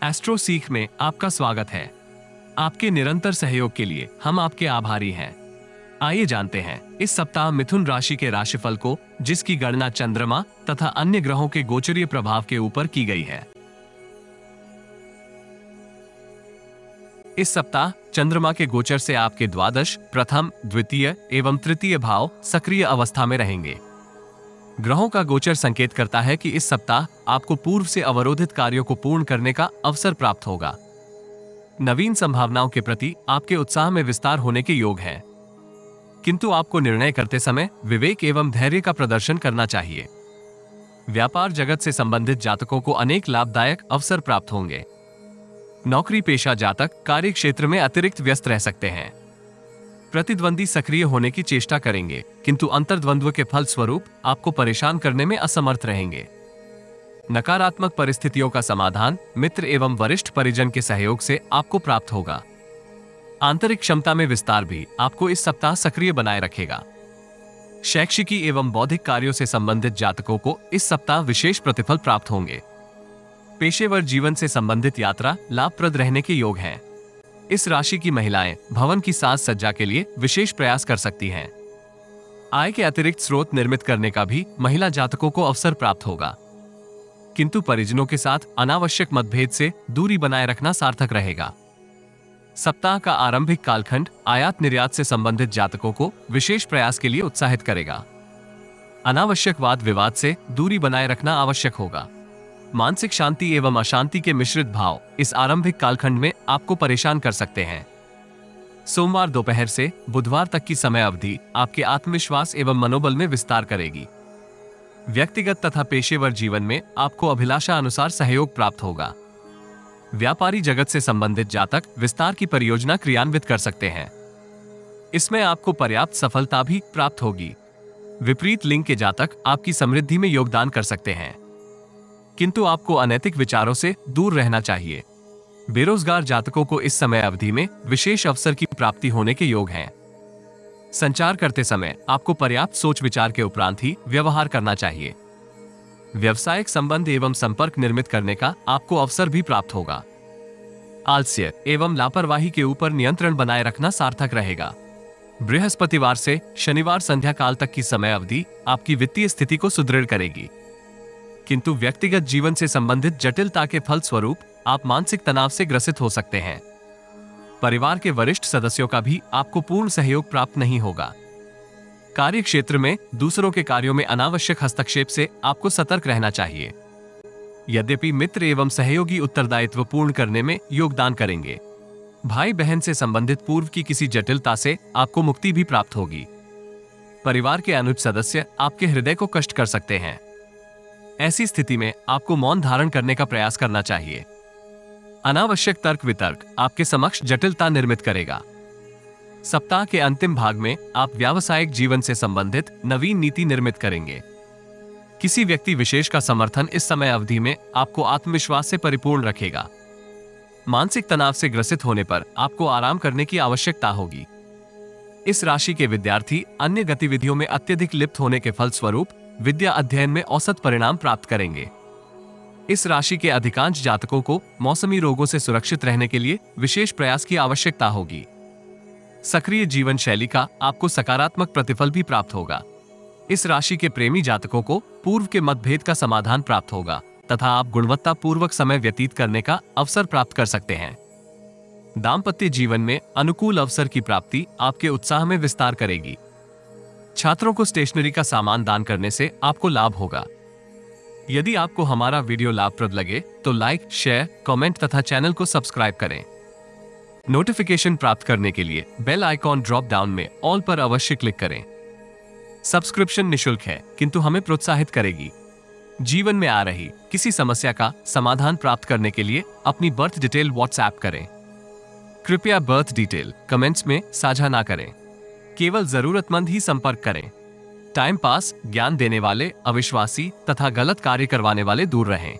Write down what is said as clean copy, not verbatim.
Astro सीख में आपका स्वागत है। आपके निरंतर सहयोग के लिए हम आपके आभारी हैं। आइए जानते हैं इस सप्ताह मिथुन राशि के राशिफल को, जिसकी गणना चंद्रमा तथा अन्य ग्रहों के गोचरीय प्रभाव के ऊपर की गई है। इस सप्ताह चंद्रमा के गोचर से आपके द्वादश, प्रथम, द्वितीय एवं तृतीय भाव सक्रिय अवस्था में रहेंगे। ग्रहों का गोचर संकेत करता है कि इस सप्ताह आपको पूर्व से अवरोधित कार्यों को पूर्ण करने का अवसर प्राप्त होगा। नवीन संभावनाओं के प्रति आपके उत्साह में विस्तार होने के योग हैं, किंतु आपको निर्णय करते समय विवेक एवं धैर्य का प्रदर्शन करना चाहिए। व्यापार जगत से संबंधित जातकों को अनेक लाभदायक अवसर प्राप्त होंगे। नौकरी पेशा जातक कार्य क्षेत्र में अतिरिक्त व्यस्त रह सकते हैं। प्रतिद्वंदी सक्रिय होने की चेष्टा करेंगे, किंतु अंतर्द्वंद्व के फल स्वरूप आपको परेशान करने में असमर्थ रहेंगे। नकारात्मक परिस्थितियों का समाधान मित्र एवं वरिष्ठ परिजन के सहयोग से आपको प्राप्त होगा। आंतरिक क्षमता में विस्तार भी आपको इस सप्ताह सक्रिय बनाए रखेगा। शैक्षिकी एवं बौद्धिक कार्यों से संबंधित जातकों को इस सप्ताह विशेष प्रतिफल प्राप्त होंगे। पेशेवर जीवन से संबंधित यात्रा लाभप्रद रहने के योग हैं। इस राशि की महिलाएं भवन की साज सज्जा के लिए विशेष प्रयास कर सकती हैं। आय के अतिरिक्त स्रोत निर्मित करने का भी महिला जातकों को अवसर प्राप्त होगा, किंतु परिजनों के साथ अनावश्यक मतभेद से दूरी बनाए रखना सार्थक रहेगा। सप्ताह का आरंभिक कालखंड आयात निर्यात से संबंधित जातकों को विशेष प्रयास के लिए उत्साहित करेगा। अनावश्यक वाद विवाद से दूरी बनाए रखना आवश्यक होगा। मानसिक शांति एवं अशांति के मिश्रित भाव इस आरंभिक कालखंड में आपको परेशान कर सकते हैं। सोमवार दोपहर से बुधवार तक की समय अवधि आपके आत्मविश्वास एवं मनोबल में विस्तार करेगी। व्यक्तिगत तथा पेशेवर जीवन में आपको अभिलाषा अनुसार सहयोग प्राप्त होगा। व्यापारी जगत से संबंधित जातक विस्तार की परियोजना क्रियान्वित कर सकते हैं। इसमें आपको पर्याप्त सफलता भी प्राप्त होगी। विपरीत लिंग के जातक आपकी समृद्धि में योगदान कर सकते हैं, किंतु आपको अनैतिक विचारों से दूर रहना चाहिए। बेरोजगार जातकों को इस समय अवधि में विशेष अवसर की प्राप्ति होने के योग हैं। संचार करते समय आपको पर्याप्त सोच विचार के उपरांत ही व्यवहार करना चाहिए। व्यवसायिक संबंध एवं संपर्क निर्मित करने का आपको अवसर भी प्राप्त होगा। आलस्य एवं लापरवाही के ऊपर नियंत्रण बनाए रखना सार्थक रहेगा। बृहस्पतिवार से शनिवार संध्या काल तक की समय अवधि आपकी वित्तीय स्थिति को सुदृढ़ करेगी, किंतु व्यक्तिगत जीवन से संबंधित जटिलता के फल स्वरूप आप मानसिक तनाव से ग्रसित हो सकते हैं। परिवार के वरिष्ठ सदस्यों का भी आपको पूर्ण सहयोग प्राप्त नहीं होगा। कार्य क्षेत्र में दूसरों के कार्यों में अनावश्यक हस्तक्षेप से आपको सतर्क रहना चाहिए। यद्यपि मित्र एवं सहयोगी उत्तरदायित्व पूर्ण करने में योगदान करेंगे। भाई बहन से संबंधित पूर्व की किसी जटिलता से आपको मुक्ति भी प्राप्त होगी। परिवार के अनुज सदस्य आपके हृदय को कष्ट कर सकते हैं। ऐसी स्थिति में आपको मौन धारण करने का प्रयास करना चाहिए। अनावश्यक तर्क वितर्क आपके समक्ष जटिलता निर्मित करेगा। सप्ताह के अंतिम भाग में आप व्यावसायिक जीवन से संबंधित नवीन नीति निर्मित करेंगे। किसी व्यक्ति विशेष का समर्थन इस समय अवधि में आपको आत्मविश्वास से परिपूर्ण रखेगा। मानसिक तनाव से ग्रसित होने पर आपको आराम करने की आवश्यकता होगी। इस राशि के विद्यार्थी अन्य गतिविधियों में अत्यधिक लिप्त होने के फलस्वरूप विद्या अध्ययन में औसत परिणाम प्राप्त करेंगे। इस राशि के अधिकांश जातकों को मौसमी रोगों से सुरक्षित रहने के लिए विशेष प्रयास की आवश्यकता होगी। सक्रिय जीवन शैली का आपको सकारात्मक प्रतिफल भी प्राप्त होगा। इस राशि के प्रेमी जातकों को पूर्व के मतभेद का समाधान प्राप्त होगा तथा आप गुणवत्ता पूर्वक समय व्यतीत करने का अवसर प्राप्त कर सकते हैं। दाम्पत्य जीवन में अनुकूल अवसर की प्राप्ति आपके उत्साह में विस्तार करेगी। छात्रों को स्टेशनरी का सामान दान करने से आपको लाभ होगा। यदि आपको हमारा वीडियो लाभप्रद लगे तो लाइक, शेयर, कमेंट तथा चैनल को सब्सक्राइब करें। नोटिफिकेशन प्राप्त करने के लिए बेल आइकॉन ड्रॉप डाउन में ऑल पर अवश्य क्लिक करें। सब्सक्रिप्शन निशुल्क है, किंतु हमें प्रोत्साहित करेगी। जीवन में आ रही किसी समस्या का समाधान प्राप्त करने के लिए अपनी बर्थ डिटेल व्हाट्सएप करें। कृपया बर्थ डिटेल कमेंट्स में साझा ना करें। केवल जरूरतमंद ही संपर्क करें। टाइम पास, ज्ञान देने वाले, अविश्वासी तथा गलत कार्य करवाने वाले दूर रहें।